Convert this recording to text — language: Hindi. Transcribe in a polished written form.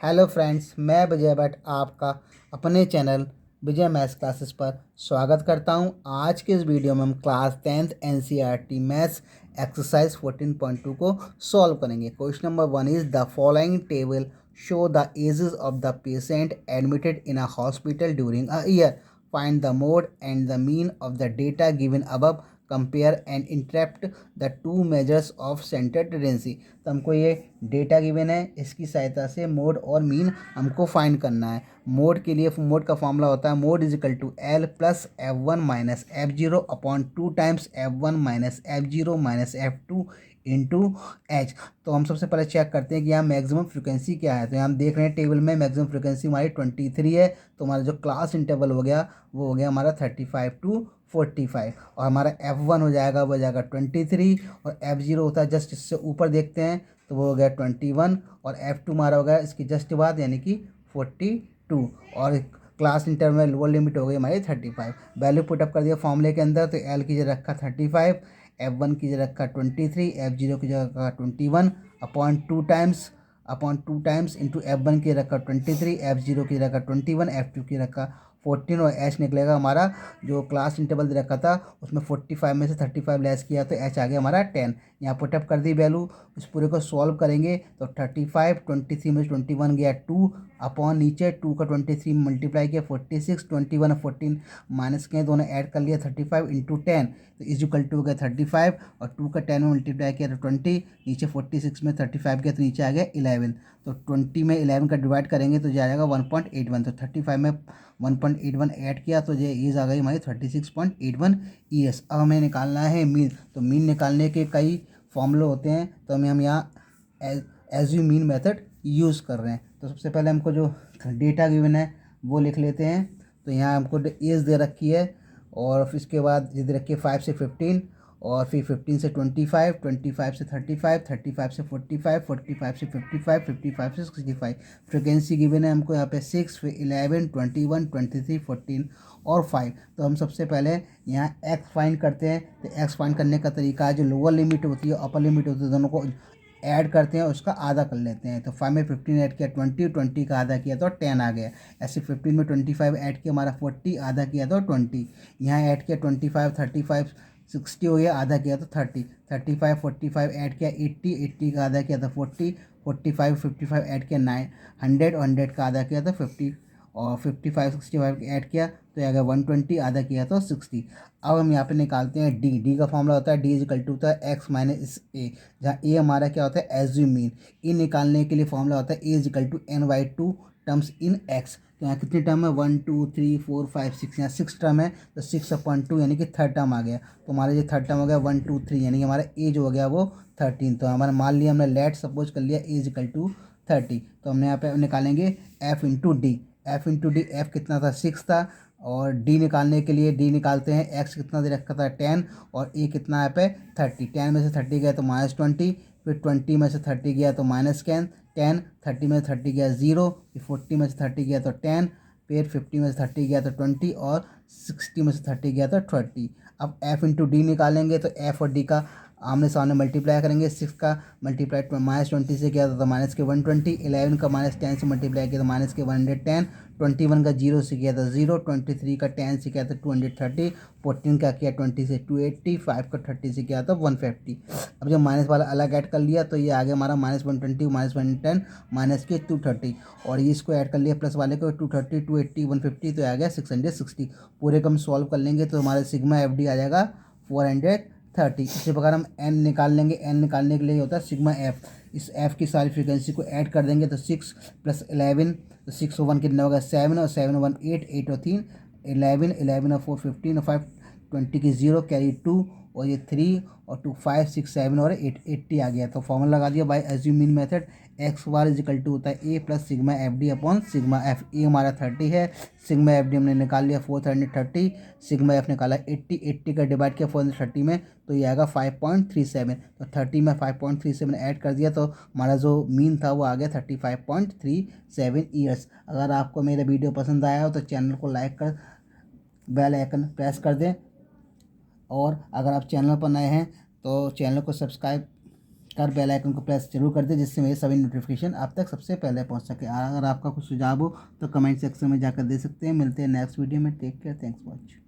हेलो फ्रेंड्स, मैं विजय भट्ट आपका अपने चैनल विजय मैथ्स क्लासेस पर स्वागत करता हूं। आज के इस वीडियो में हम class 10th NCERT maths exercise 14.2 को सॉल्व करेंगे। Question number 1 is the following table show the ages of the patient admitted in a hospital during a year. Find the mode and the mean of the data given above. Compare and interpret the two measures of center tendency. तो हमको ये डेटा गिवन है, इसकी सहायता से मोड और मीन हमको फाइंड करना है। मोड के लिए मोड का फॉर्मूला होता है mode is equal to L plus f one minus f zero upon 2 times f one minus f zero minus f two into h. तो हम सबसे पहले चेक करते हैं कि यहाँ मैक्सिमम फ्रिक्वेंसी क्या है। तो यहाँ हम देख रहे हैं टेबल में मैक्सिमम फ्रिक्वेंसी हमारी 23 है। तो हमारा जो क्लास इंटरवल हो गया वो हो गया हमारा 35 to 45, और हमारा F1 हो जाएगा, वो जाएगा 23, और F0 होता है जस्ट इससे ऊपर देखते हैं तो वो हो गया 21, और F2 हमारा हो गया इसकी जस्ट बाद यानी कि 42, और क्लास इंटरवल लोअर लिमिट हो गई हमारी 35। वैल्यू पुटअप कर दिया फॉर्मूले के अंदर, तो L की जगह रखा 35, F1 की जगह रखा 23, F0 की जगह रखा 21 upon two times into F1 की रखा 23, F0 की रखा 21, F2 की रखा 14, और एच निकलेगा हमारा जो क्लास इंटरवल दे रखा था उसमें 45 में से 35 लेस किया तो एच आ गया हमारा 10। यहाँ पुटअप कर दी वैल्यू। इस पूरे को सॉल्व करेंगे तो 35 23 में से 21 गया 2 अपॉन नीचे 2 का 23 मल्टीप्लाई किया 46, 21 और 14 माइनस के दोनों ऐड कर लिया 35 इंटू 10, तो इजिकल टू हो गया 35, और 2 का 10 में मल्टीप्लाई किया तो 20, नीचे 46 में 35 गया तो नीचे आ गया 11। तो 20 में 11 का डिवाइड करेंगे तो जाएगा 1.81, तो 35 में 1.81 ऐड किया तो ये ईज आ गई हमारी 36.81 ईएस। अब हमें निकालना है मीन। तो मीन निकालने के कई फॉर्मूले होते हैं, तो हम यहाँ एज यू मीन मेथड यूज़ कर रहे हैं। तो सबसे पहले हमको जो डेटा गिवन है वो लिख लेते हैं। तो यहाँ हमको एज दे रखी है, और फिर इसके बाद ये दे रखी है 5 से 15, और फिर 15 से 25, 25 से 35, 35 से 45, 45 से 55, 55 से 65। फ्रिक्वेंसी गिवन है हमको यहाँ पे 6, फिर 11, 21, 23, 14 और 5। तो हम सबसे पहले यहाँ एक्स फाइंड करते हैं। तो एक्स फाइंड करने का तरीका है, जो लोअर लिमिट होती है अपर लिमिट होती है दोनों को ऐड करते हैं, उसका आधा कर लेते हैं। तो 5 में 15 ऐड किया 20, 20 का आधा किया तो 10 आ गया। ऐसे 15 में 25 ऐड किया हमारा 40, आधा किया तो 20, यहाँ ऐड किया 25, 35 60 हो गया, आधा किया तो 30, 35 45 ऐड किया 80, 80 का आधा किया तो 40, 45 55 ऐड किया 100, और 100 का आधा किया तो 50, और 55 65 ऐड किया तो आ गया 120, आधा किया तो 60। अब हम यहाँ पे निकालते हैं डी का फॉर्मूला होता है डी इजिकल टू होता है एक्स माइनस ए, जहाँ ए हमारा क्या होता है एज्यूम मीन। ए निकालने के लिए फॉर्मूला होता है a equal to n/2 terms in x. तो यहाँ कितनी टर्म है 1 2 3 4 5 6, यहाँ 6 टर्म है तो 6/2 यानी कि थर्ड टर्म आ गया। तो हमारा ये थर्ड टर्म हो गया 1 2 3, यानी कि हमारा एज हो गया वो 13। तो हमारा मान लिया हमने लेट सपोज कर लिया ए इजिकल टू 30। तो हमने यहाँ पे निकालेंगे एफ इंटू डी। एफ कितना था 6 था, और डी निकालने के लिए डी निकालते हैं। एक्स कितना दे रखा था 10, और ए कितना है पे 30। 10 में से 30 गया तो -20, फिर 20 में से 30 गया तो -10, 30 में से 30 गया 0, फिर 40 में से 30 गया तो 10, फिर 50 में से 30 गया तो 20, और 60 में से 30 गया तो 30। अब एफ इंटू डी निकालेंगे तो एफ और डी का आमने सामने मल्टीप्लाई करेंगे। 6 का मल्टीप्लाई -20 से किया तो माइनस के 120, 11 का -10 से मल्टीप्लाई किया तो माइनस के 110, 21 का 0 से किया था 0, 23 का 10 से किया था 230, 14 का किया 20 से 280, 5 का 30 से किया था 150। अब जब माइनस वाला अलग ऐड कर लिया तो ये आ गया हमारा -120, -110, माइनस के 230, और ये इसको ऐड कर लिया प्लस वाले को 230, 280, 150, तो आ गया 660। पूरे को हम सॉल्व कर लेंगे तो हमारे सिग्मा एफ डी आ जाएगा 430। इसी प्रकार हम एन निकाल लेंगे। एन निकालने के लिए होता है सिग्मा एफ। इस एफ की सारी फ्रीक्वेंसी को ऐड कर देंगे तो 6 + 11, तो 6 और 1 कितना होगा 7, और 7 और 1 8, 8 और 3 11, 11 और 4 15, और 5 20 की 0 कैरी 2, और ये 3 और 2 5 6 7 और 8 80 आ गया। तो फॉर्मूला लगा दिया by assume mean method. X bar equal to होता है a plus sigma f d upon sigma f. A हमारा 30 है, सिग्मा एफ डी हमने निकाल लिया 430, सिग्मा एफ निकाला 80, 80 का डिवाइड किया 430 में तो ये आएगा 5.37। तो 30 में 5.37 ऐड कर दिया तो हमारा जो मीन था वो आ गया 35.37 ईयर्स। अगर आपको मेरा वीडियो पसंद आया हो तो चैनल को लाइक कर बेल आइकन प्रेस कर दें, और अगर आप चैनल पर नए हैं तो चैनल को सब्सक्राइब कर बेल आइकन को प्रेस जरूर कर दे, जिससे मेरे सभी नोटिफिकेशन आप तक सबसे पहले पहुंच सके। अगर आपका कुछ सुझाव हो तो कमेंट सेक्शन में जाकर दे सकते हैं। मिलते हैं नेक्स्ट वीडियो में। Take care, thanks for watching.